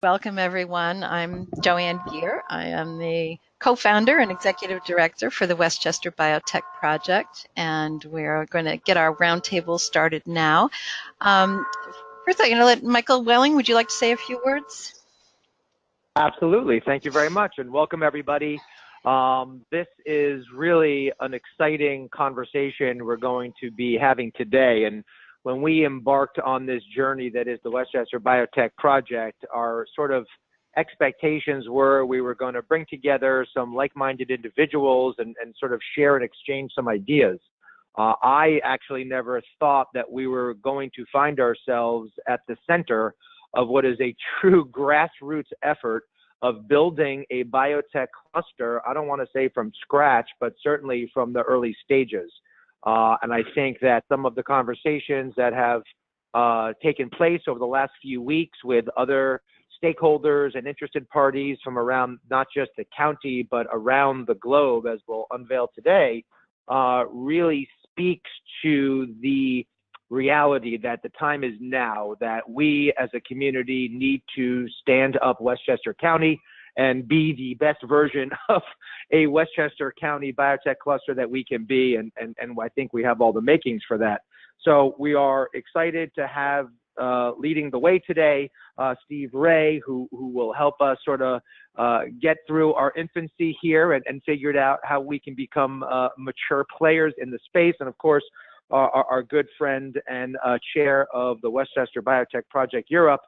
Welcome, everyone. I'm Joanne Geer. I am the co-founder and executive director for the Westchester Biotech project, and we're going to get our roundtable started now. First, I'm going to let Michael Welling, would you like to say a few words? Absolutely. Thank you very much, and welcome, everybody. This is really an exciting conversation we're going to be having today. And when we embarked on this journey that is the Westchester Biotech project, our sort of expectations were we were going to bring together some like-minded individuals and sort of share and exchange some ideas. I actually never thought that we were going to find ourselves at the center of what is a true grassroots effort of building a biotech cluster. I don't want to say from scratch, but certainly from the early stages. And I think that some of the conversations that have taken place over the last few weeks with other stakeholders and interested parties from around not just the county, but around the globe, as we'll unveil today, really speaks to the reality that the time is now, that we as a community need to stand up Westchester County and be the best version of a Westchester County biotech cluster that we can be, and I think we have all the makings for that. So we are excited to have leading the way today, Steve Wray, who will help us sort of get through our infancy here and figured out how we can become mature players in the space. And of course, our good friend and chair of the Westchester Biotech Project Europe,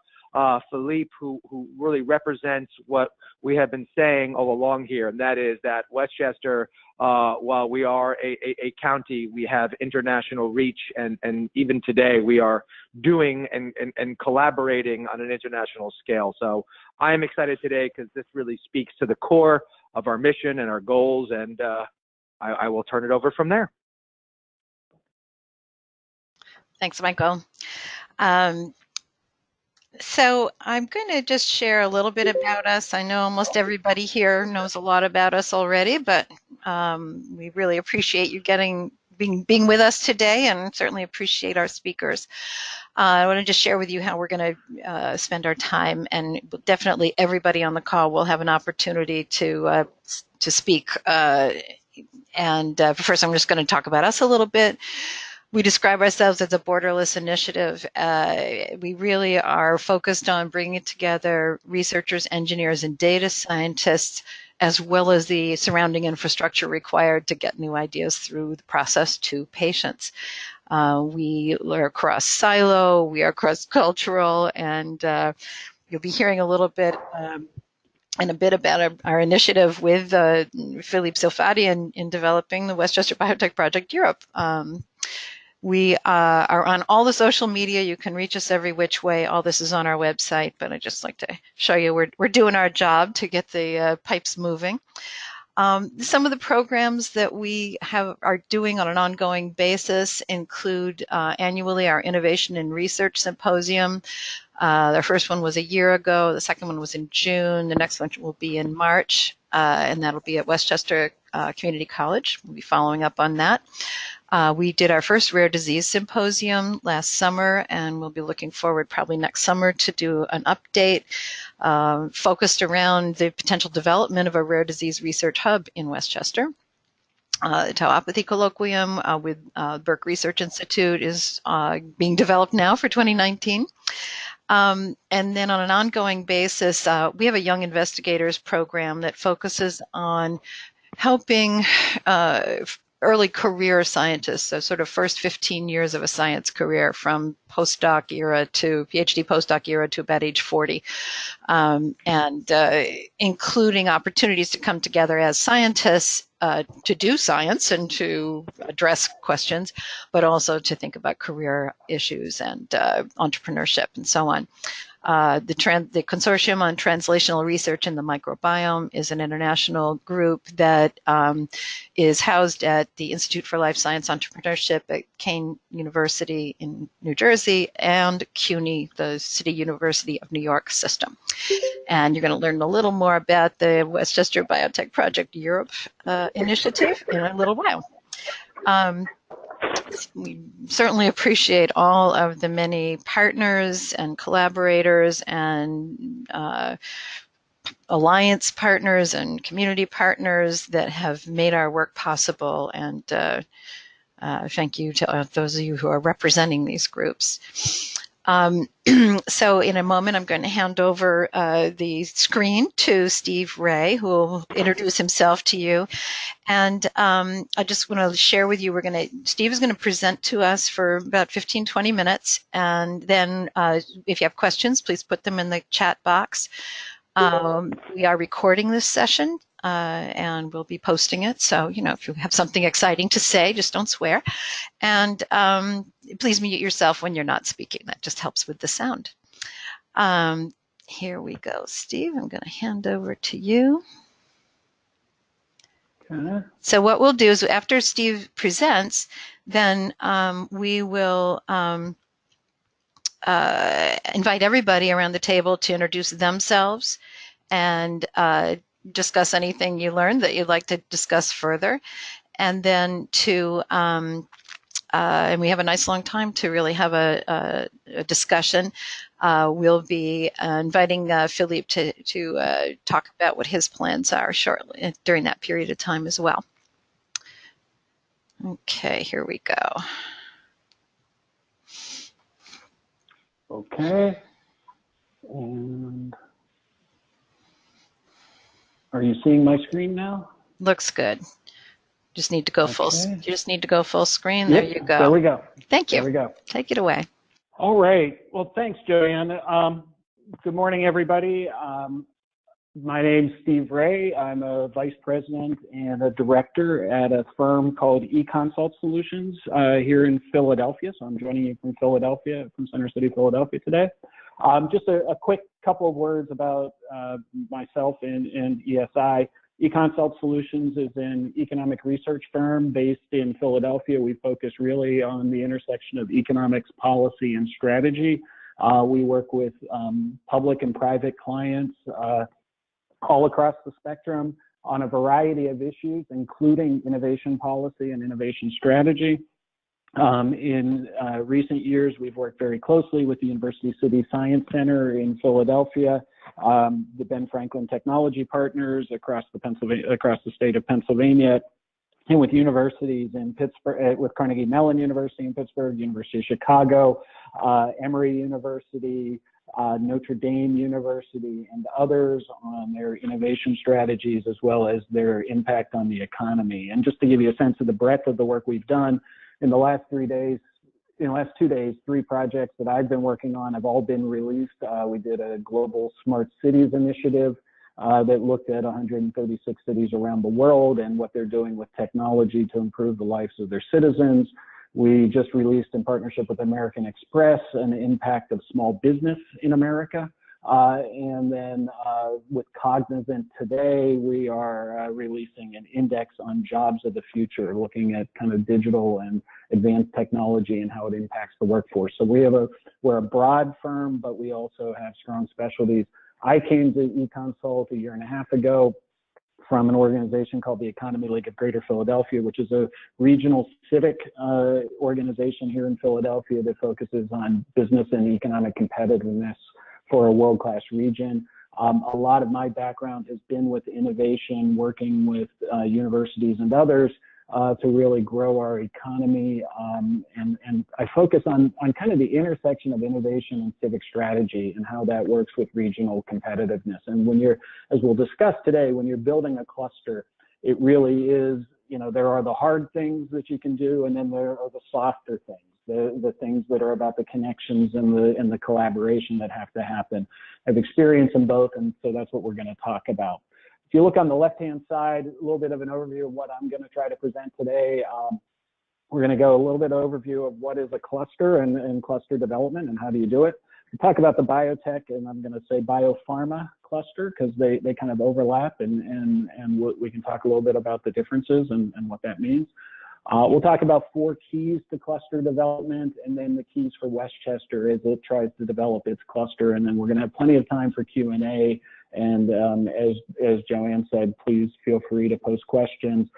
Philippe, who really represents what we have been saying all along here, and that is that Westchester, while we are a county, we have international reach, and even today we are doing and collaborating on an international scale. So I am excited today because this really speaks to the core of our mission and our goals, and I will turn it over from there. Thanks, Michael. So I'm going to just share a little bit about us. I know almost everybody here knows a lot about us already, but we really appreciate you being with us today, and certainly appreciate our speakers. I want to just share with you how we're going to spend our time, and definitely everybody on the call will have an opportunity to speak. First, I'm just going to talk about us a little bit. We describe ourselves as a borderless initiative. We really are focused on bringing together researchers, engineers, and data scientists, as well as the surrounding infrastructure required to get new ideas through the process to patients. We are cross-silo, we are cross-cultural, and you'll be hearing a little bit and a bit about our initiative with Philippe Salphati in developing the Westchester Biotech Project Europe. We are on all the social media. You can reach us every which way. All this is on our website, but I'd just like to show you we're doing our job to get the pipes moving. Some of the programs that we are doing on an ongoing basis include annually our Innovation and Research Symposium. The first one was a year ago. The second one was in June. The next one will be in March, and that'll be at Westchester Community College. We'll be following up on that. We did our first rare disease symposium last summer, and we'll be looking forward probably next summer to do an update focused around the potential development of a rare disease research hub in Westchester. The Tauopathy Colloquium with Burke Research Institute is being developed now for 2019. And then on an ongoing basis, we have a Young Investigators program that focuses on helping early career scientists, so sort of first 15 years of a science career from postdoc era to PhD postdoc era to about age 40, including opportunities to come together as scientists to do science and to address questions, but also to think about career issues and entrepreneurship and so on. The Consortium on Translational Research in the Microbiome is an international group that is housed at the Institute for Life Science Entrepreneurship at Kean University in New Jersey and CUNY, the City University of New York system. And you're going to learn a little more about the Westchester Biotech Project Europe initiative in a little while. we certainly appreciate all of the many partners and collaborators and alliance partners and community partners that have made our work possible. And thank you to those of you who are representing these groups. So in a moment, I'm going to hand over the screen to Steve Wray, who will introduce himself to you. And I just want to share with you, Steve is going to present to us for about 15, 20 minutes. And then if you have questions, please put them in the chat box. We are recording this session and we'll be posting it. So, if you have something exciting to say, just don't swear. And please mute yourself when you're not speaking. That just helps with the sound. Here we go, Steve. I'm going to hand over to you. Okay. So what we'll do is after Steve presents, then we will invite everybody around the table to introduce themselves and discuss anything you learned that you'd like to discuss further. And then and we have a nice long time to really have a discussion. We'll be inviting Philippe to talk about what his plans are shortly during that period of time as well. Okay, here we go. Okay. And are you seeing my screen now? Looks good. Just need to go full. You just need to go full screen. Yep, there you go. There we go. Thank you. There we go. Take it away. All right. Well, thanks, Joanne. Good morning, everybody. My name's Steve Wray. I'm a vice president and a director at a firm called EConsult Solutions here in Philadelphia. So I'm joining you from Philadelphia, from Center City, Philadelphia today. Just a quick couple of words about myself and ESI. EConsult Solutions is an economic research firm based in Philadelphia. We focus really on the intersection of economics, policy, and strategy. We work with public and private clients all across the spectrum on a variety of issues, including innovation policy and innovation strategy. In recent years, we've worked very closely with the University City Science Center in Philadelphia, the Ben Franklin Technology Partners across the state of Pennsylvania, and with universities in Pittsburgh, with Carnegie Mellon University in Pittsburgh, University of Chicago, Emory University, Notre Dame University, and others on their innovation strategies as well as their impact on the economy. And just to give you a sense of the breadth of the work we've done, in the last 2 days, 3 projects that I've been working on have all been released. We did a global smart cities initiative that looked at 136 cities around the world and what they're doing with technology to improve the lives of their citizens. We just released in partnership with American Express an impact of small business in America. And then with Cognizant today, we are releasing an index on jobs of the future, looking at kind of digital and advanced technology and how it impacts the workforce. So we're a broad firm, but we also have strong specialties. I came to EConsult a year and a half ago from an organization called the Economy League of Greater Philadelphia, which is a regional civic organization here in Philadelphia that focuses on business and economic competitiveness for a world-class region. A lot of my background has been with innovation, working with universities and others to really grow our economy. And I focus on kind of the intersection of innovation and civic strategy and how that works with regional competitiveness. And when as we'll discuss today, when you're building a cluster, it really is, there are the hard things that you can do, and then there are the softer things. The things that are about the connections and the collaboration that have to happen. I've experienced them both, and so that's what we're going to talk about. If you look on the left-hand side, a little bit of an overview of what I'm going to try to present today. We're going to go a little bit overview of what is a cluster and cluster development and how do you do it. We talk about the biotech, and I'm going to say biopharma cluster because they kind of overlap, and we can talk a little bit about the differences and what that means. We'll talk about 4 keys to cluster development and then the keys for Westchester as it tries to develop its cluster. And then we're going to have plenty of time for Q&A And as Joanne said, please feel free to post questions.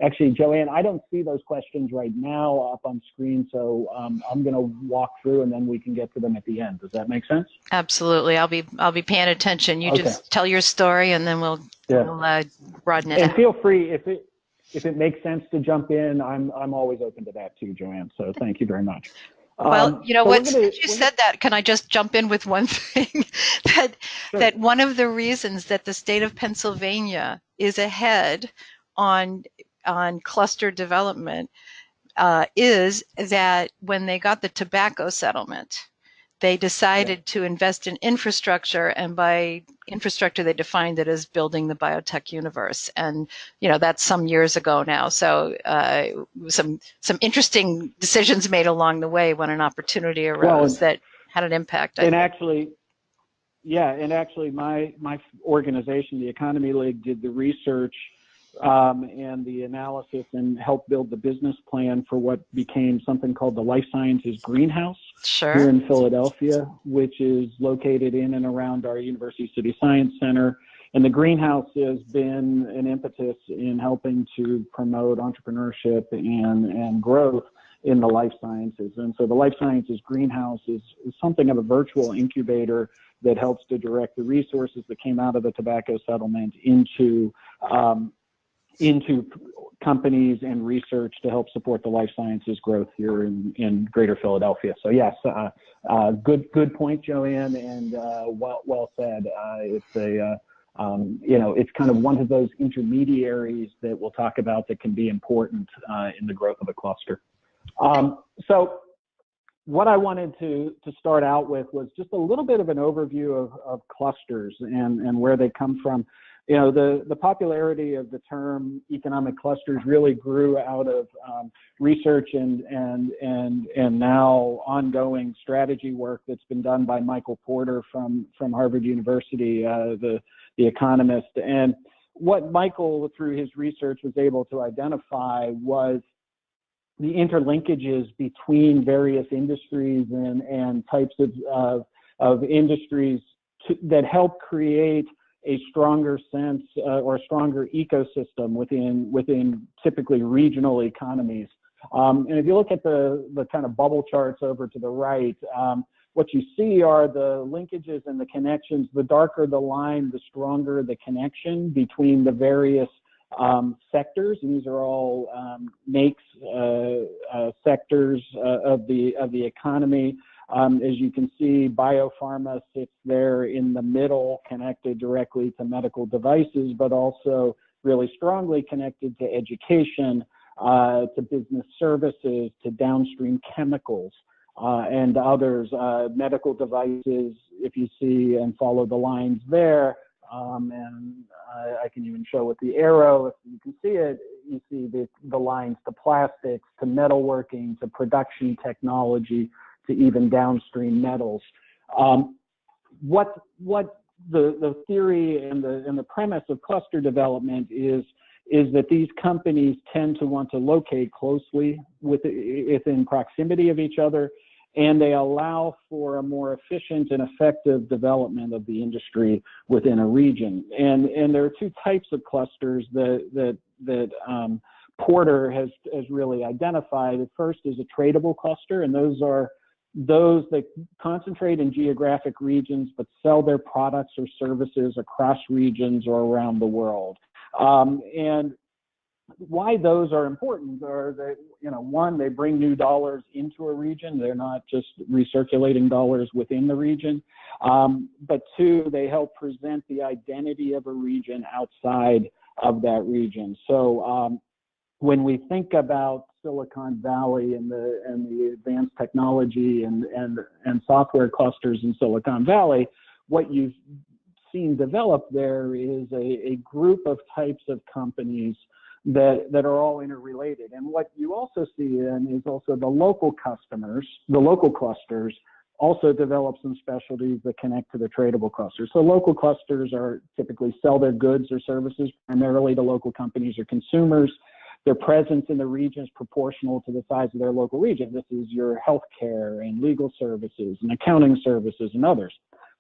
Actually, Joanne, I don't see those questions right now up on screen, so I'm going to walk through and then we can get to them at the end. Does that make sense? Absolutely. I'll be paying attention. You just tell your story, and then we'll broaden it out. And feel free, if it makes sense to jump in, I'm always open to that too, Joanne. So thank you very much. Well, you know what? Since you said that, can I just jump in with one thing? that one of the reasons that the state of Pennsylvania is ahead on cluster development is that when they got the tobacco settlement, they decided to invest in infrastructure, and by infrastructure they defined it as building the biotech universe. And you know, that's some years ago now. So some interesting decisions made along the way when an opportunity arose that had an impact. Actually, my organization, the Economy League, did the research and the analysis and helped build the business plan for what became something called the Life Sciences Greenhouse here in Philadelphia, which is located in and around our University City Science Center. And the greenhouse has been an impetus in helping to promote entrepreneurship and growth in the life sciences. And so the Life Sciences Greenhouse is something of a virtual incubator that helps to direct the resources that came out of the tobacco settlement into companies and research to help support the life sciences growth here in Greater Philadelphia. So yes, good point, Joanne, and well said. It's it's kind of one of those intermediaries that we'll talk about that can be important in the growth of a cluster. So what I wanted to start out with was just a little bit of an overview of clusters and where they come from. You know, the popularity of the term economic clusters really grew out of research and now ongoing strategy work that's been done by Michael Porter from Harvard University, the economist. And what Michael, through his research, was able to identify was the interlinkages between various industries and types of industries that help create a stronger sense or a stronger ecosystem within typically regional economies. And if you look at the kind of bubble charts over to the right, what you see are the linkages and the connections. The darker the line, the stronger the connection between the various sectors. And these are all makes sectors of the economy. As you can see, biopharma sits there in the middle, connected directly to medical devices, but also really strongly connected to education, to business services, to downstream chemicals, and others. Medical devices, if you see and follow the lines there, and I can even show with the arrow, if you can see it, you see the lines to plastics, to metalworking, to production technology, to even downstream metals. What the theory and the premise of cluster development is that these companies tend to want to locate closely within proximity of each other, and they allow for a more efficient and effective development of the industry within a region. And there are two types of clusters that Porter has really identified. The first is a tradable cluster, and those are those that concentrate in geographic regions but sell their products or services across regions or around the world. And why those are important are that, one, they bring new dollars into a region. They're not just recirculating dollars within the region. But two, they help present the identity of a region outside of that region. So when we think about Silicon Valley and the advanced technology and software clusters in Silicon Valley, what you've seen develop there is a group of types of companies that are all interrelated. And what you also see then is also the local customers, the local clusters, also develop some specialties that connect to the tradable clusters. So local clusters are typically sell their goods or services primarily to local companies or consumers. Their presence in the region is proportional to the size of their local region. This is your healthcare and legal services and accounting services and others.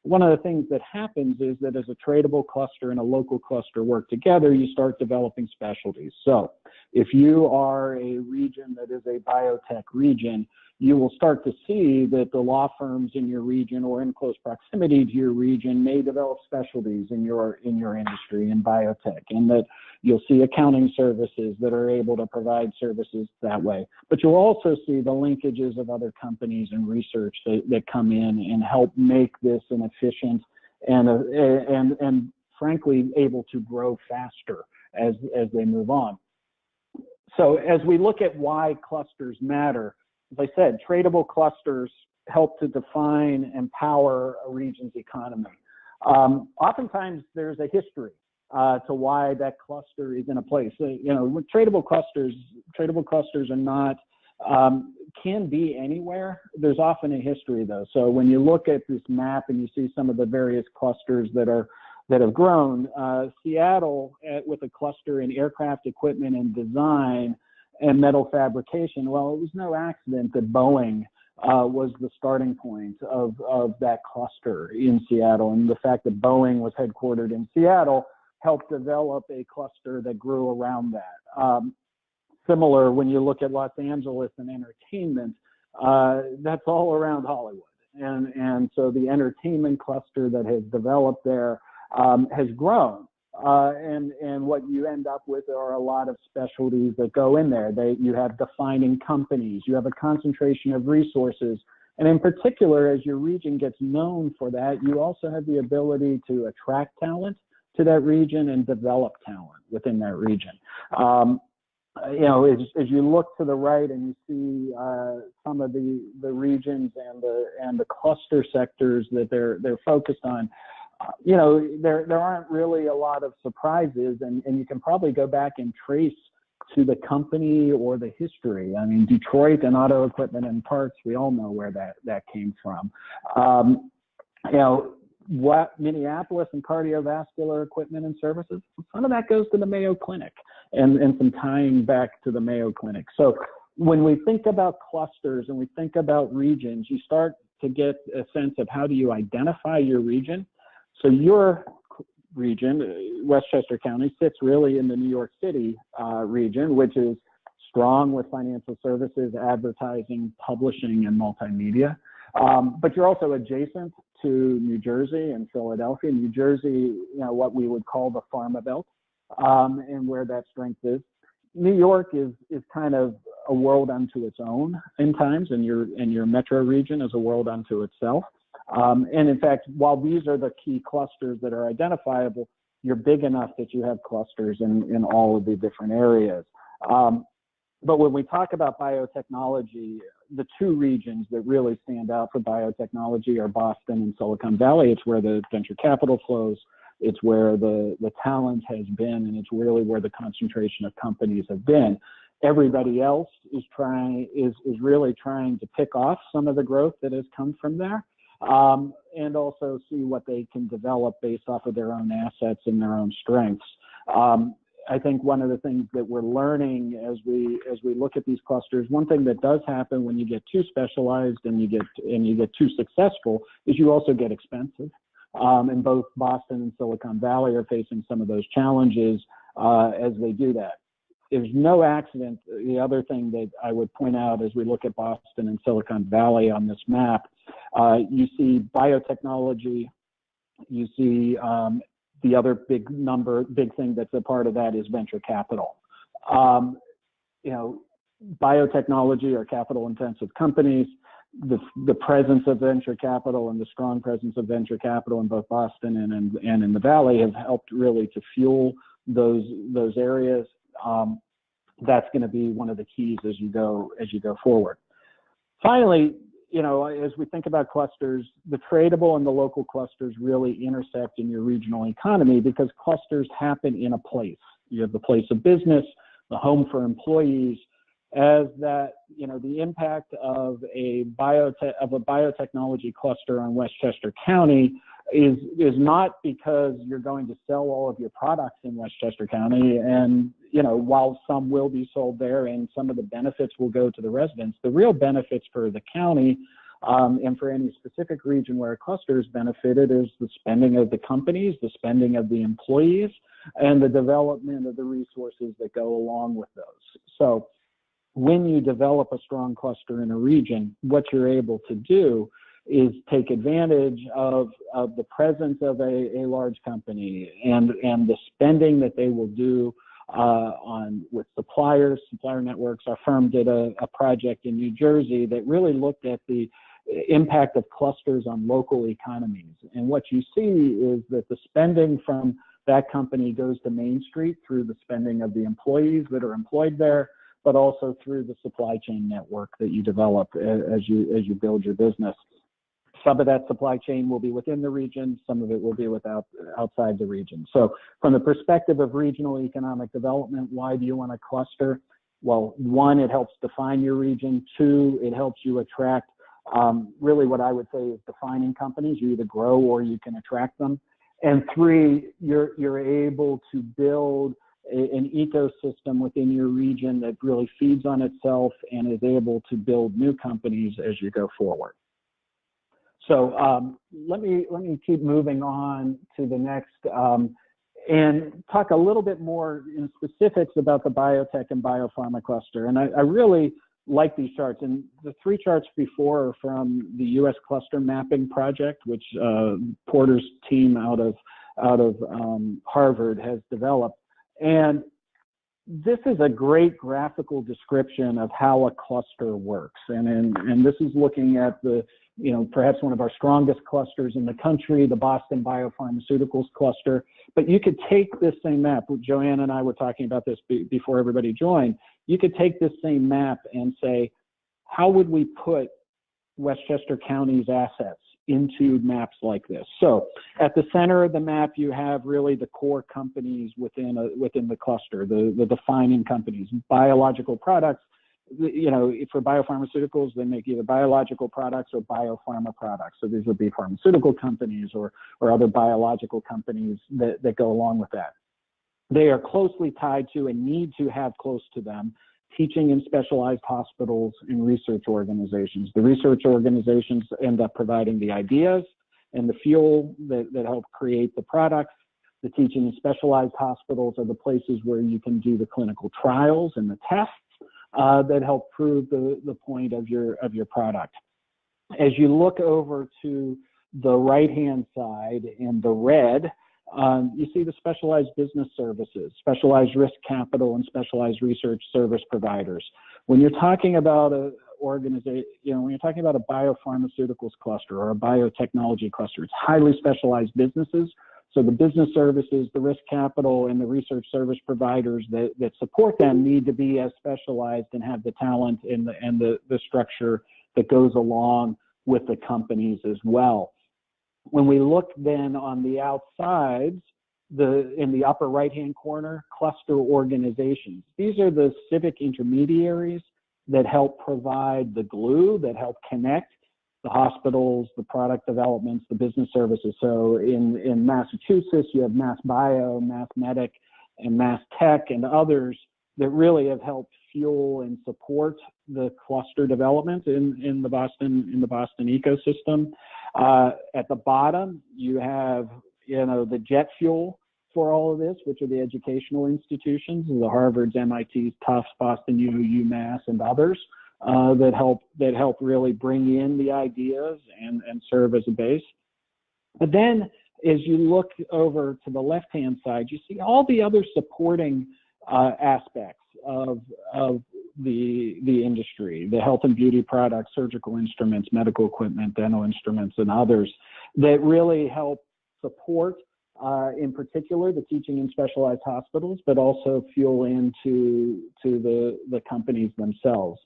one of the things that happens is that as a tradable cluster and a local cluster work together, you start developing specialties. So if you are a region that is a biotech region, you will start to see that the law firms in your region or in close proximity to your region may develop specialties in your industry in biotech, and that you'll see accounting services that are able to provide services that way. But you'll also see the linkages of other companies and research that come in and help make this an efficient and frankly able to grow faster as they move on. So as we look at why clusters matter, as I said, tradable clusters help to define and power a region's economy. Oftentimes there's a history to why that cluster is in a place. With tradable clusters are not, can be anywhere. There's often a history though. So when you look at this map and you see some of the various clusters that have grown, Seattle with a cluster in aircraft equipment and design and metal fabrication, well, it was no accident that Boeing was the starting point of that cluster in Seattle. And the fact that Boeing was headquartered in Seattle helped develop a cluster that grew around that. Similar, when you look at Los Angeles and entertainment, that's all around Hollywood. And so the entertainment cluster that has developed there has grown. And what you end up with are a lot of specialties that go in there. You have defining companies, you have a concentration of resources, and in particular, as your region gets known for that, you also have the ability to attract talent to that region and develop talent within that region. As you look to the right and you see some of the regions and the cluster sectors that they're focused on, there aren't really a lot of surprises, and you can probably go back and trace to the company or the history. I mean, Detroit and auto equipment and parts, we all know where that came from. What Minneapolis and cardiovascular equipment and services, some of that goes to the Mayo Clinic and some tying back to the Mayo Clinic. So when we think about clusters and we think about regions, you start to get a sense of how do you identify your region. So your region, Westchester County, sits really in the New York City region, which is strong with financial services, advertising, publishing, and multimedia. But you're also adjacent to New Jersey and Philadelphia. New Jersey, what we would call the Pharma Belt, and where that strength is. New York is kind of a world unto its own in times, and your metro region is a world unto itself. And in fact, while these are the key clusters that are identifiable, you're big enough that you have clusters in all of the different areas. But when we talk about biotechnology, the two regions that really stand out for biotechnology are Boston and Silicon Valley. It's where the venture capital flows. It's where the talent has been, and it's really where the concentration of companies have been. Everybody else is really trying to pick off some of the growth that has come from there, and also see what they can develop based off of their own assets and their own strengths. I think one of the things that we're learning as we look at these clusters, one thing that does happen when you get too specialized and you get too successful is you also get expensive. And both Boston and Silicon Valley are facing some of those challenges as they do that. There's no accident. The other thing that I would point out as we look at Boston and Silicon Valley on this map, you see biotechnology, you see the other big thing that's a part of that is venture capital. Biotechnology are capital-intensive companies. The presence of venture capital and the strong presence of venture capital in both Boston and in the Valley have helped really to fuel those areas. That's going to be one of the keys as you go forward. Finally, as we think about clusters, the tradable and the local clusters really intersect in your regional economy because clusters happen in a place. You have the place of business, the home for employees, as that, the impact of a biotechnology cluster on Westchester County is not because you're going to sell all of your products in Westchester County, and while some will be sold there and some of the benefits will go to the residents, the real benefits for the county And for any specific region where a cluster is benefited is the spending of the companies, the spending of the employees, and the development of the resources that go along with those. So when you develop a strong cluster in a region, what you're able to do is take advantage of the presence of a large company and the spending that they will do with supplier networks. Our firm did a project in New Jersey that really looked at the impact of clusters on local economies. And what you see is that the spending from that company goes to Main Street through the spending of the employees that are employed there, but also through the supply chain network that you develop as you build your business. Some of that supply chain will be within the region, some of it will be outside the region. So from the perspective of regional economic development, why do you want to cluster? Well, one, it helps define your region. Two, it helps you attract really what I would say is defining companies. You either grow or you can attract them. And three, you're able to build an ecosystem within your region that really feeds on itself and is able to build new companies as you go forward. So let me keep moving on to the next and talk a little bit more in specifics about the biotech and biopharma cluster. And I really like these charts. And the three charts before are from the U.S. Cluster Mapping Project, which Porter's team out of Harvard has developed. And this is a great graphical description of how a cluster works. And this is looking at perhaps one of our strongest clusters in the country, the Boston Biopharmaceuticals cluster. But you could take this same map. Joanne and I were talking about this before everybody joined. You could take this same map and say, how would we put Westchester County's assets into maps like this? So at the center of the map, you have really the core companies within the cluster, the defining companies, biological products. For biopharmaceuticals, they make either biological products or biopharma products. So these would be pharmaceutical companies or other biological companies that go along with that. They are closely tied to and need to have close to them teaching and specialized hospitals and research organizations. The research organizations end up providing the ideas and the fuel that help create the products. The teaching and specialized hospitals are the places where you can do the clinical trials and the tests that help prove the point of your product. As you look over to the right-hand side in the red, you see the specialized business services, specialized risk capital, and specialized research service providers. When you're talking about a organization, when you're talking about a biopharmaceuticals cluster or a biotechnology cluster, it's highly specialized businesses. So the business services, the risk capital, and the research service providers that support them need to be as specialized and have the talent and the structure that goes along with the companies as well. When we look then on the outsides, in the upper right-hand corner, cluster organizations. These are the civic intermediaries that help provide the glue, that help connect the hospitals, the product developments, the business services. So in Massachusetts, you have Mass Bio, Mass Medic, and Mass Tech, and others that really have helped fuel and support the cluster development in the Boston ecosystem. At the bottom, you have the jet fuel for all of this, which are the educational institutions, the Harvards, MITs, Tufts, Boston U, UMass, and others that help really bring in the ideas and serve as a base. But then, as you look over to the left-hand side, you see all the other supporting aspects of the industry, the health and beauty products, surgical instruments, medical equipment, dental instruments, and others that really help support, in particular, the teaching and specialized hospitals, but also fuel into the companies themselves.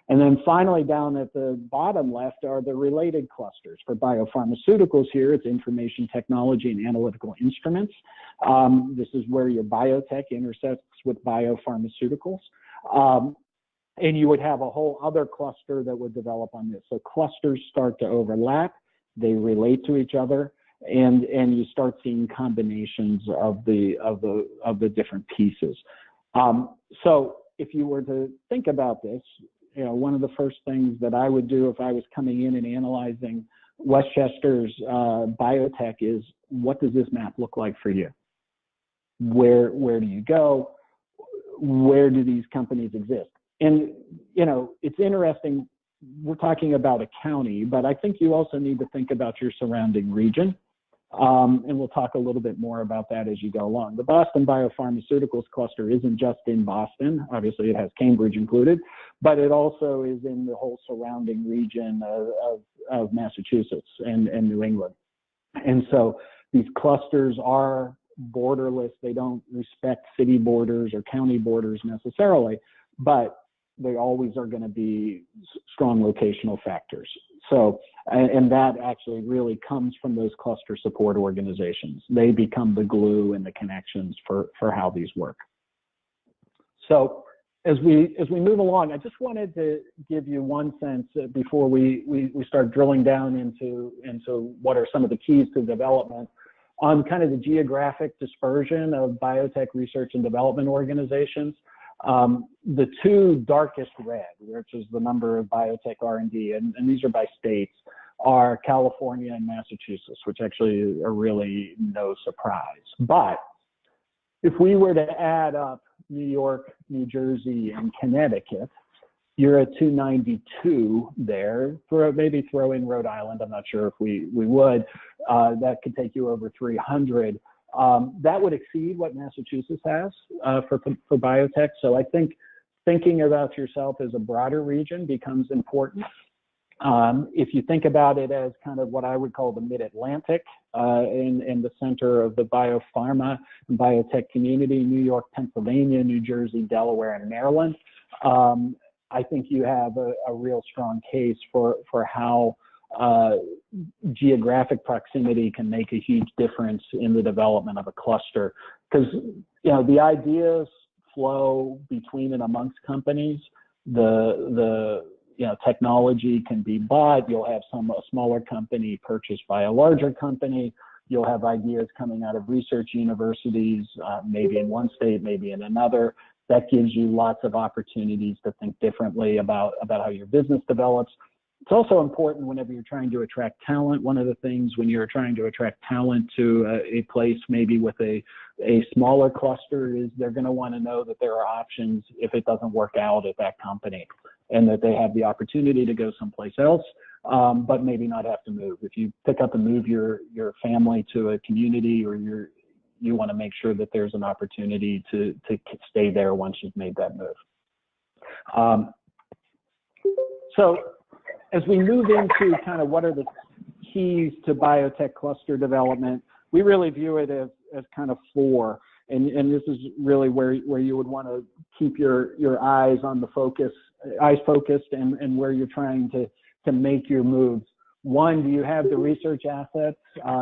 And then finally, down at the bottom left are the related clusters. For biopharmaceuticals here, it's information technology and analytical instruments. This is where your biotech intersects with biopharmaceuticals. And you would have a whole other cluster that would develop on this. So clusters start to overlap, they relate to each other, and you start seeing combinations of the different pieces. So if you were to think about this, one of the first things that I would do if I was coming in and analyzing Westchester's biotech is, what does this map look like for you? Where do you go? Where do these companies exist? And, it's interesting, we're talking about a county, but I think you also need to think about your surrounding region. And we'll talk a little bit more about that as you go along. The Boston Biopharmaceuticals cluster isn't just in Boston. Obviously, it has Cambridge included, but it also is in the whole surrounding region of Massachusetts and New England. And so these clusters are borderless. They don't respect city borders or county borders necessarily, but they always are going to be strong locational factors. So, and that actually really comes from those cluster support organizations. They become the glue and the connections for how these work. So as we move along, I just wanted to give you one sense before we start drilling down into what are some of the keys to development on kind of the geographic dispersion of biotech research and development organizations. The two darkest red, which is the number of biotech R&D, and these are by states, are California and Massachusetts, which actually are really no surprise. But if we were to add up New York, New Jersey, and Connecticut, you're at 292 there. Maybe throw in Rhode Island, I'm not sure if we would. That could take you over 300. That would exceed what Massachusetts has for biotech. So I think thinking about yourself as a broader region becomes important. If you think about it as kind of what I would call the mid-Atlantic in the center of the biopharma and biotech community, New York, Pennsylvania, New Jersey, Delaware, and Maryland, I think you have a real strong case for how geographic proximity can make a huge difference in the development of a cluster, because the ideas flow between and amongst companies. The technology can be bought. You'll have a smaller company purchased by a larger company. You'll have ideas coming out of research universities, maybe in one state, maybe in another. That gives you lots of opportunities to think differently about how your business develops. It's also important whenever you're trying to attract talent. One of the things when you're trying to attract talent to a place maybe with a smaller cluster is they're going to want to know that there are options if it doesn't work out at that company, and that they have the opportunity to go someplace else, but maybe not have to move. If you pick up and move your family to a community, or you want to make sure that there's an opportunity to stay there once you've made that move. So as we move into kind of what are the keys to biotech cluster development, we really view it as kind of four. And this is really where you would want to keep your eyes on the eyes focused and where you're trying to make your moves. One, do you have the research assets,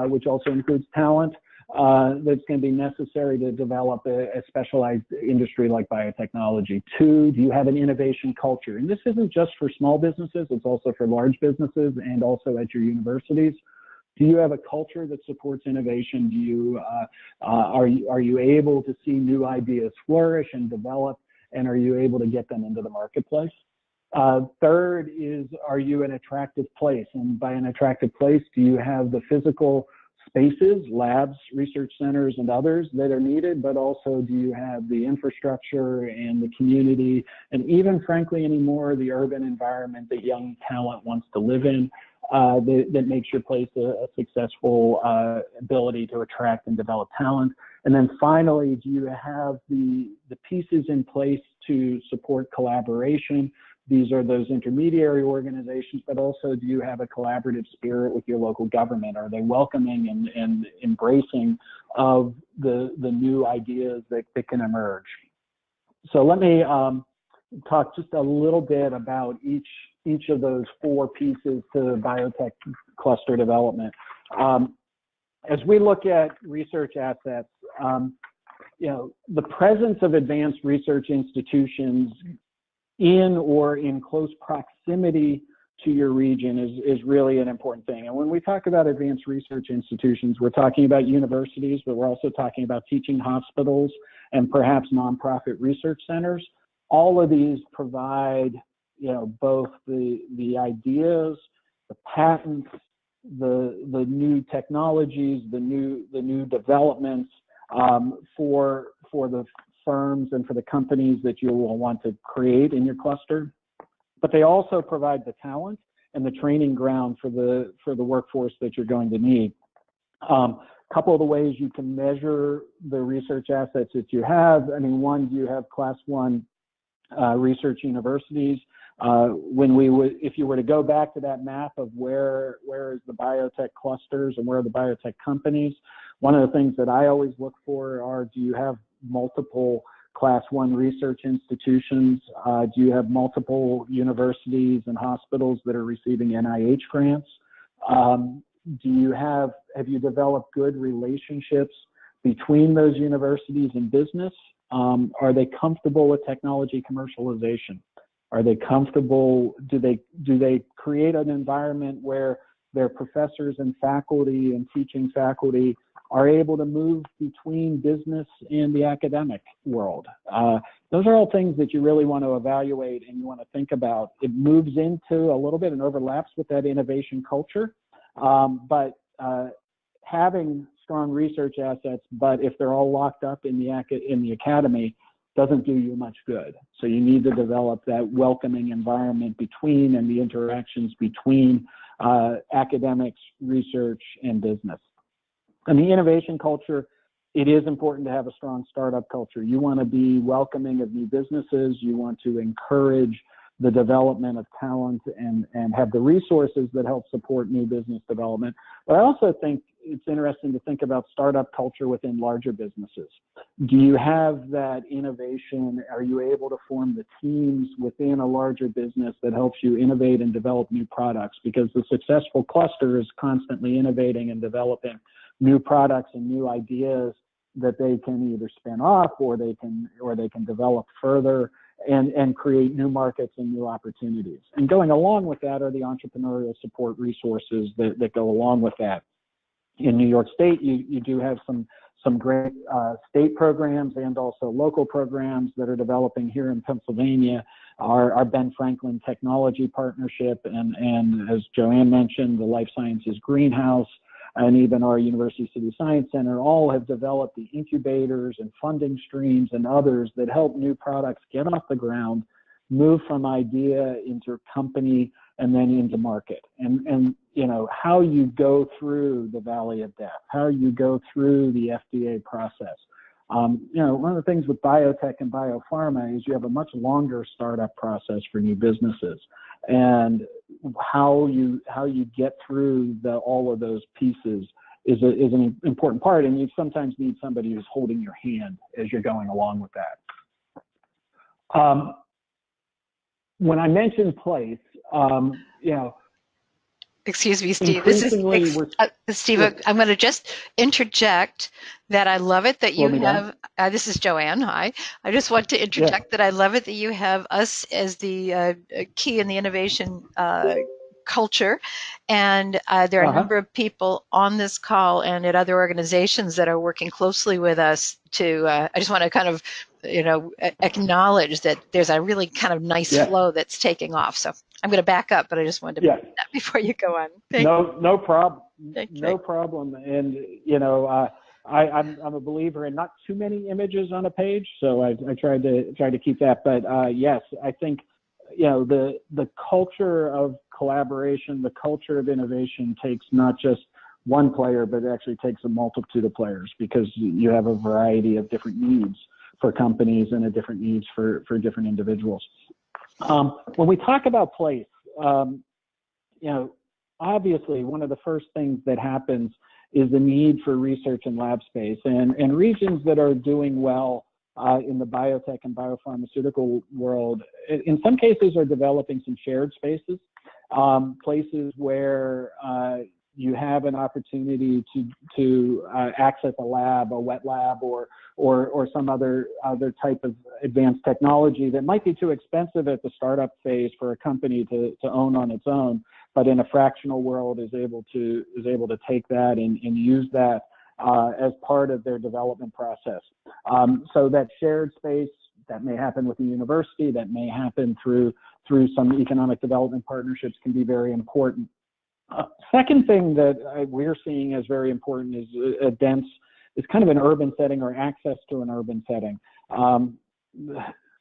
which also includes talent, that's going to be necessary to develop a specialized industry like biotechnology? Two, do you have an innovation culture? And this isn't just for small businesses, it's also for large businesses and also at your universities. Do you have a culture that supports innovation? Do you are you able to see new ideas flourish and develop, and are you able to get them into the marketplace? Third is, are you an attractive place? And by an attractive place, do you have the physical spaces, labs, research centers, and others that are needed, but also do you have the infrastructure and the community, and even frankly anymore, the urban environment that young talent wants to live in, that makes your place a successful ability to attract and develop talent? And then finally, do you have the pieces in place to support collaboration? These are those intermediary organizations, but also do you have a collaborative spirit with your local government? Are they welcoming and embracing of the new ideas that can emerge? So let me talk just a little bit about each of those four pieces to biotech cluster development. As we look at research assets, the presence of advanced research institutions in or in close proximity to your region is really an important thing. And when we talk about advanced research institutions, we're talking about universities, but we're also talking about teaching hospitals and perhaps nonprofit research centers. All of these provide both the ideas, the patents, the new technologies, the new developments for the firms and for the companies that you will want to create in your cluster. But they also provide the talent and the training ground for the workforce that you're going to need. Couple of the ways you can measure the research assets that you have. I mean, one, do you have class 1 research universities? If you were to go back to that map of where is the biotech clusters and where are the biotech companies, one of the things that I always look for are, do you have multiple class 1 research institutions? Do you have multiple universities and hospitals that are receiving NIH grants? Have you developed good relationships between those universities and business? Are they comfortable with technology commercialization? Are they comfortable? Do they create an environment where their professors and faculty and teaching faculty are able to move between business and the academic world? Those are all things that you really want to evaluate and you want to think about. It moves into a little bit and overlaps with that innovation culture, but having strong research assets, but if they're all locked up in the academy, doesn't do you much good. So you need to develop that welcoming environment between and the interactions between academics, research, and business. And the innovation culture, it is important to have a strong startup culture. You want to be welcoming of new businesses. You want to encourage the development of talent and have the resources that help support new business development. But I also think it's interesting to think about startup culture within larger businesses. Do you have that innovation? Are you able to form the teams within a larger business that helps you innovate and develop new products? Because the successful cluster is constantly innovating and developing new products and new ideas that they can either spin off or they can develop further and create new markets and new opportunities. And going along with that are the entrepreneurial support resources that go along with that. In New York State, you do have some great state programs and also local programs that are developing. Here in Pennsylvania. Our Ben Franklin Technology Partnership and as Joanne mentioned, the Life Sciences Greenhouse, and even our University City Science Center all have developed the incubators and funding streams and others that help new products get off the ground, move from idea into company, and then into market. And how you go through the valley of death, how you go through the FDA process. One of the things with biotech and biopharma is you have a much longer startup process for new businesses, and how you get through all of those pieces is an important part, and you sometimes need somebody who's holding your hand as you're going along with that. When I mentioned place, Excuse me, Steve. This is Steve. I'm going to just interject that I love it that you have. This is Joanne. Hi. I just want to interject that I love it that you have us as the key in the innovation culture, and there are a number of people on this call and at other organizations that are working closely with us to. I just want to kind of, acknowledge that there's a really kind of nice flow that's taking off. So I'm going to back up, but I just wanted to mention that before you go on. No problem. Thank you. No problem. And I'm a believer in not too many images on a page, so I try to keep that. But yes, I think the culture of collaboration, the culture of innovation takes not just one player, but it actually takes a multitude of players, because you have a variety of different needs for companies and different needs for different individuals. When we talk about place, obviously one of the first things that happens is the need for research and lab space, and regions that are doing well in the biotech and biopharmaceutical world, in some cases are developing some shared spaces, places where you have an opportunity to access a lab, a wet lab, or some other type of advanced technology that might be too expensive at the startup phase for a company to own on its own, but in a fractional world is able to take that and use that as part of their development process. So that shared space, That may happen with the university, that may happen through some economic development partnerships, can be very important. Second thing that we're seeing as very important is is kind of an urban setting or access to an urban setting.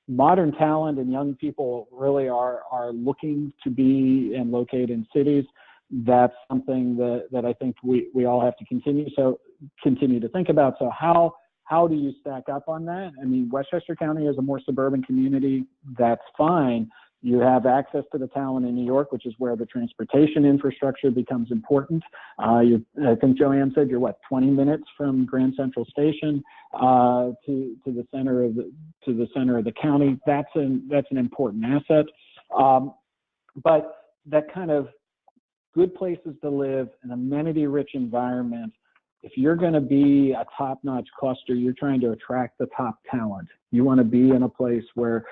Modern talent and young people really are looking to be and locate in cities. That's something that I think we all have to continue to think about. So how do you stack up on that? I mean, Westchester County is a more suburban community. That's fine. You have access to the talent in New York, which is where the transportation infrastructure becomes important. I think Joanne said you're 20 minutes from Grand Central Station to the center of the county. That's an important asset. But that kind of good places to live, an amenity-rich environment. If you're going to be a top-notch cluster, you're trying to attract the top talent. You want to be in a place where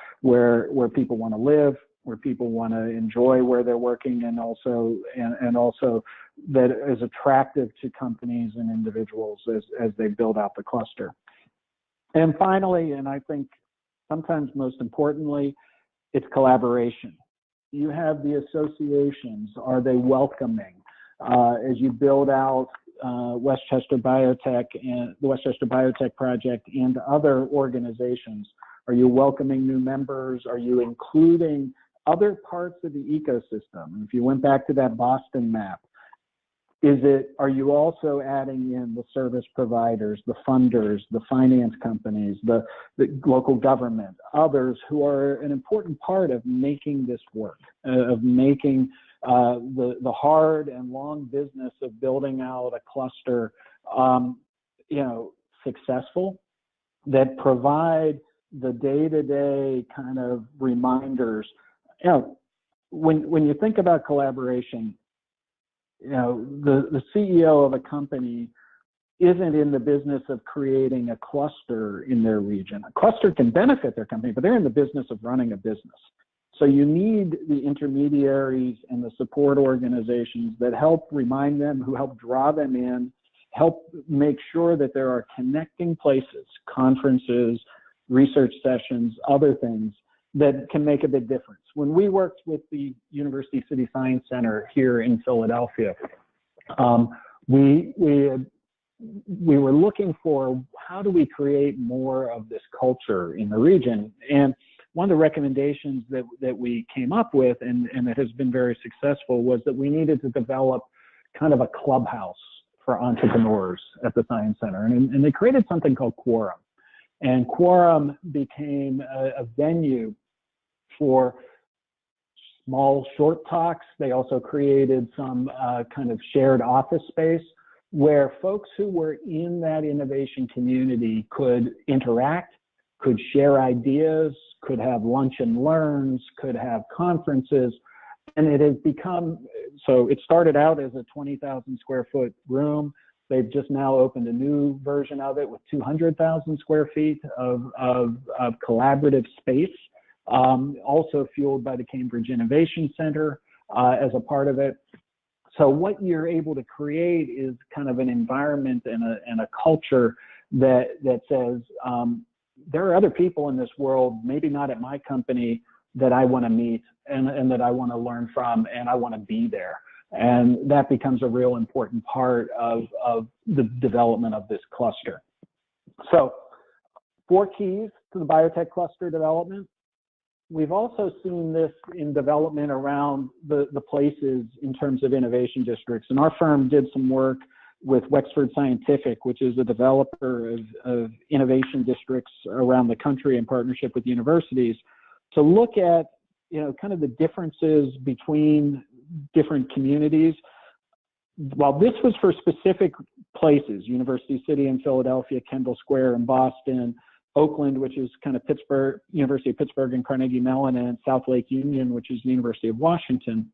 people want to live, where people want to enjoy where they're working, and also that is attractive to companies and individuals as they build out the cluster. And finally, and I think sometimes most importantly, it's collaboration. You have the associations. Are they welcoming? As you build out Westchester Biotech and the Westchester Biotech Project and other organizations, are you welcoming new members? Are you including other parts of the ecosystem? If you went back to that Boston map, are you also adding in the service providers, the funders, the finance companies, the local government, others who are an important part of making this work, of making the hard and long business of building out a cluster, successful, that provide the day-to-day kind of reminders. When you think about collaboration, the CEO of a company isn't in the business of creating a cluster in their region. A cluster can benefit their company, but they're in the business of running a business. So you need the intermediaries and the support organizations that help remind them, who help draw them in, help make sure that there are connecting places, conferences, research sessions, other things that can make a big difference. When we worked with the University City Science Center here in Philadelphia, we were looking for how do we create more of this culture in the region. And one of the recommendations that we came up with, and that has been very successful, was that we needed to develop kind of a clubhouse for entrepreneurs at the Science Center. And they created something called Quorum. And Quorum became a venue for small short talks. They also created some kind of shared office space where folks who were in that innovation community could interact, could share ideas, could have lunch and learns, could have conferences. And it has become, so it started out as a 20,000 square foot room. They've just now opened a new version of it with 200,000 square feet of collaborative space, also fueled by the Cambridge Innovation Center as a part of it. So what you're able to create is kind of an environment and a culture that says, there are other people in this world, maybe not at my company, that I want to meet and that I want to learn from, and I want to be there. And that becomes a real important part of the development of this cluster. So 4 keys to the biotech cluster development. We've also seen this in development around the places in terms of innovation districts. And our firm did some work with Wexford Scientific, which is a developer of innovation districts around the country in partnership with universities, to look at, kind of the differences between different communities. While this was for specific places, University City in Philadelphia, Kendall Square in Boston, Oakland, which is kind of Pittsburgh, University of Pittsburgh and Carnegie Mellon, and South Lake Union, which is the University of Washington,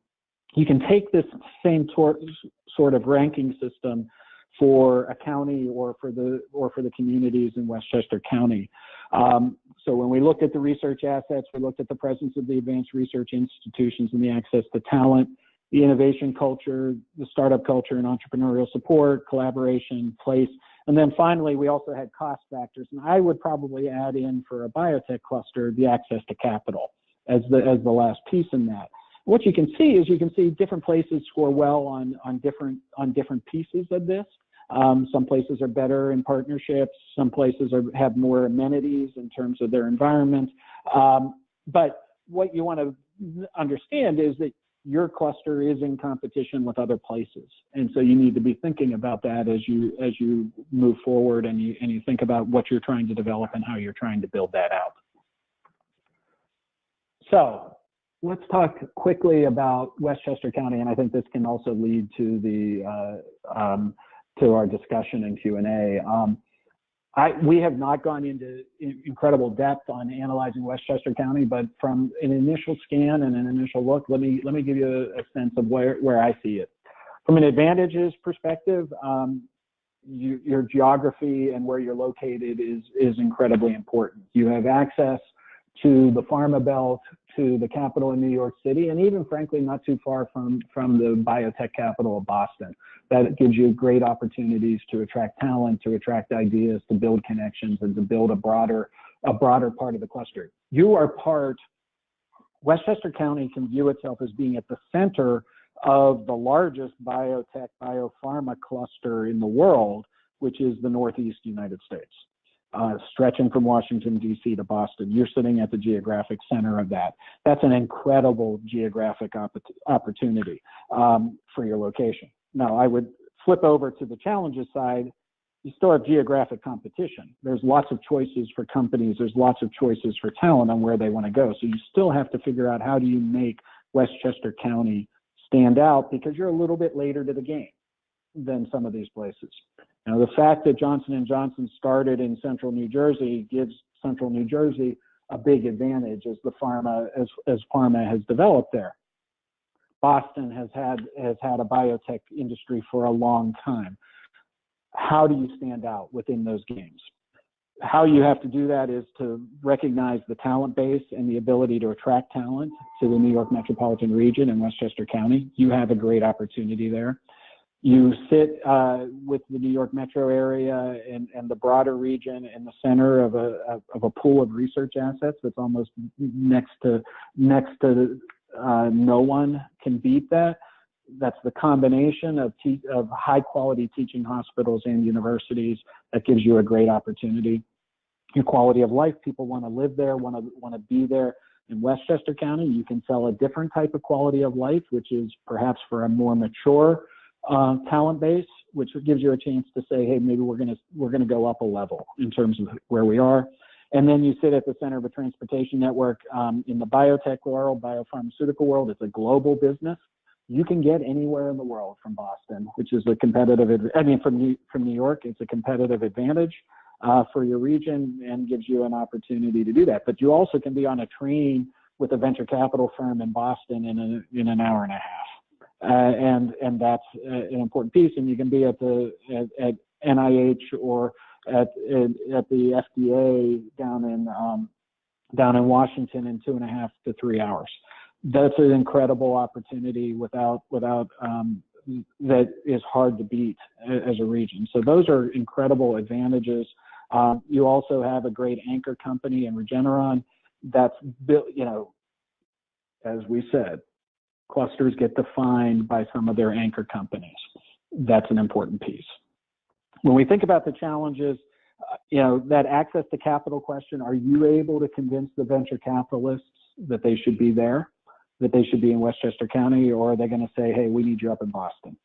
you can take this same sort of ranking system for a county or for the communities in Westchester County. So when we looked at the research assets, we looked at the presence of the advanced research institutions and the access to talent, the innovation culture, the startup culture and entrepreneurial support, collaboration, place, And then finally, we also had cost factors. And I would probably add in for a biotech cluster, the access to capital as the last piece in that. What you can see is different places score well on different pieces of this. Some places are better in partnerships. Some places have more amenities in terms of their environment. But what you want to understand is that your cluster is in competition with other places, and so you need to be thinking about that as you move forward and you think about what you're trying to develop and how you're trying to build that out. So let's talk quickly about Westchester County, and I think this can also lead to to our discussion and Q&A. We have not gone into incredible depth on analyzing Westchester County, but from an initial scan and an initial look, let me give you a sense of where I see it. From an advantages perspective, your geography and where you're located is incredibly important. You have access to the pharma belt, to the capital in New York City, and even frankly, not too far from the biotech capital of Boston. That gives you great opportunities to attract talent, to attract ideas, to build connections, and to build a broader part of the cluster. Westchester County can view itself as being at the center of the largest biotech, biopharma cluster in the world, which is the Northeast United States. Stretching from Washington, D.C. to Boston. You're sitting at the geographic center of that. That's an incredible geographic opportunity for your location. Now, I would flip over to the challenges side. You still have geographic competition. There's lots of choices for companies. There's lots of choices for talent on where they want to go. So you still have to figure out, how do you make Westchester County stand out, because you're a little bit later to the game than some of these places. Now, the fact that Johnson & Johnson started in central New Jersey gives central New Jersey a big advantage as pharma has developed there. Boston has had a biotech industry for a long time. How do you stand out within those games? How you have to do that is to recognize the talent base and the ability to attract talent to the New York metropolitan region and Westchester County. You have a great opportunity there. You sit with the New York metro area and the broader region in the center of a pool of research assets that's almost next to no one can beat that. That's the combination of high quality teaching hospitals and universities that gives you a great opportunity. Your quality of life, people want to live there, want to be there. In Westchester County, you can sell a different type of quality of life, which is perhaps for a more mature talent base, which gives you a chance to say, hey, maybe we're gonna go up a level in terms of where we are. And then you sit at the center of a transportation network. In the biotech world, biopharmaceutical world, it's a global business. You can get anywhere in the world from Boston, which is a competitive. From New York, it's a competitive advantage for your region and gives you an opportunity to do that. But you also can be on a train with a venture capital firm in Boston in an hour and a half. And that's an important piece. And you can be at NIH or at the FDA down in Washington in 2.5 to 3 hours. That's an incredible opportunity that is hard to beat as a region. So those are incredible advantages. You also have a great anchor company in Regeneron that's built, as we said, clusters get defined by some of their anchor companies. That's an important piece. When we think about the challenges, that access to capital question, are you able to convince the venture capitalists that they should be there, that they should be in Westchester County, or are they going to say, hey, we need you up in Boston?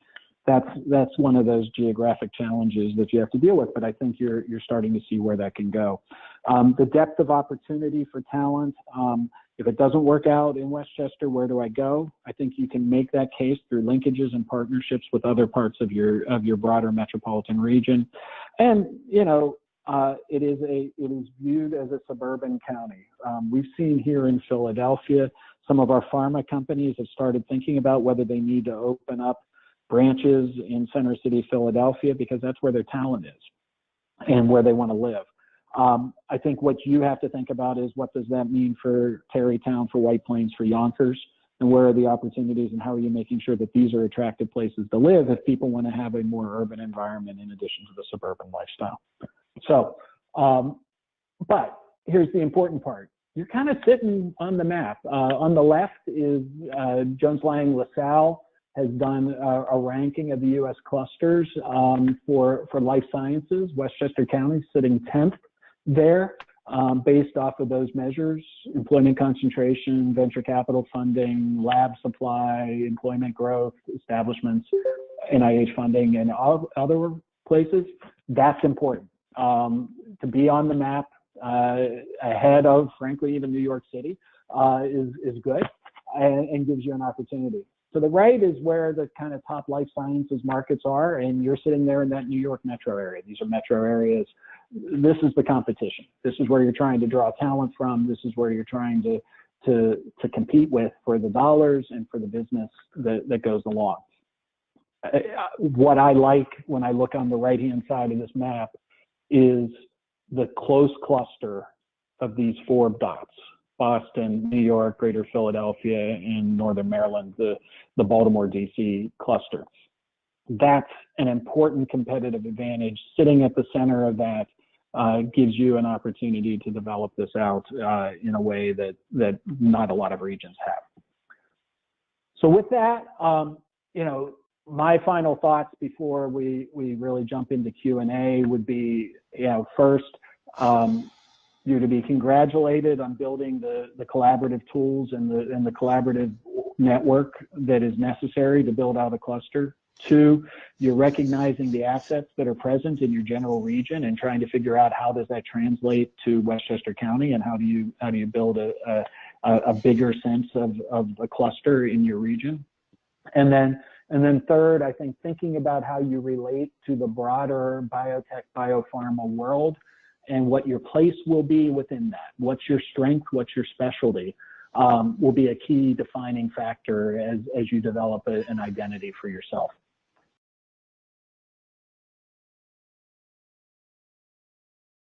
That's one of those geographic challenges that you have to deal with, but I think you're starting to see where that can go. The depth of opportunity for talent, if it doesn't work out in Westchester, where do I go? I think you can make that case through linkages and partnerships with other parts of your broader metropolitan region. And, it is viewed as a suburban county. We've seen here in Philadelphia, some of our pharma companies have started thinking about whether they need to open up branches in Center City, Philadelphia, because that's where their talent is and where they want to live. I think what you have to think about is, what does that mean for Tarrytown, for White Plains, for Yonkers? and where are the opportunities, and how are you making sure that these are attractive places to live if people want to have a more urban environment in addition to the suburban lifestyle. So, but here's the important part. You're kind of sitting on the map. On the left is Jones Lang LaSalle has done a ranking of the U.S. clusters for life sciences. Westchester County sitting 10th there, based off of those measures: employment concentration, venture capital funding, lab supply, employment growth, establishments, NIH funding, and other places. That's important. To be on the map ahead of, frankly, even New York City is good and gives you an opportunity. To the right is where the kind of top life sciences markets are, and you're sitting there in that New York metro area. These are metro areas. This is the competition. This is where you're trying to draw talent from. This is where you're trying to compete with for the dollars and for the business that goes along. What I like when I look on the right-hand side of this map is the close cluster of these 4 dots: Boston, New York, Greater Philadelphia, and Northern Maryland, the Baltimore, DC cluster. That's an important competitive advantage. Sitting at the center of that gives you an opportunity to develop this out in a way that not a lot of regions have. So with that, my final thoughts before we really jump into Q&A would be, first, you're to be congratulated on building the collaborative tools and the collaborative network that is necessary to build out a cluster. 2, you're recognizing the assets that are present in your general region and trying to figure out how does that translate to Westchester County, and how do you build a bigger sense of a cluster in your region. And then third, I think thinking about how you relate to the broader biotech, biopharma world, and what your place will be within that. What's your strength, what's your specialty, will be a key defining factor as you develop an identity for yourself.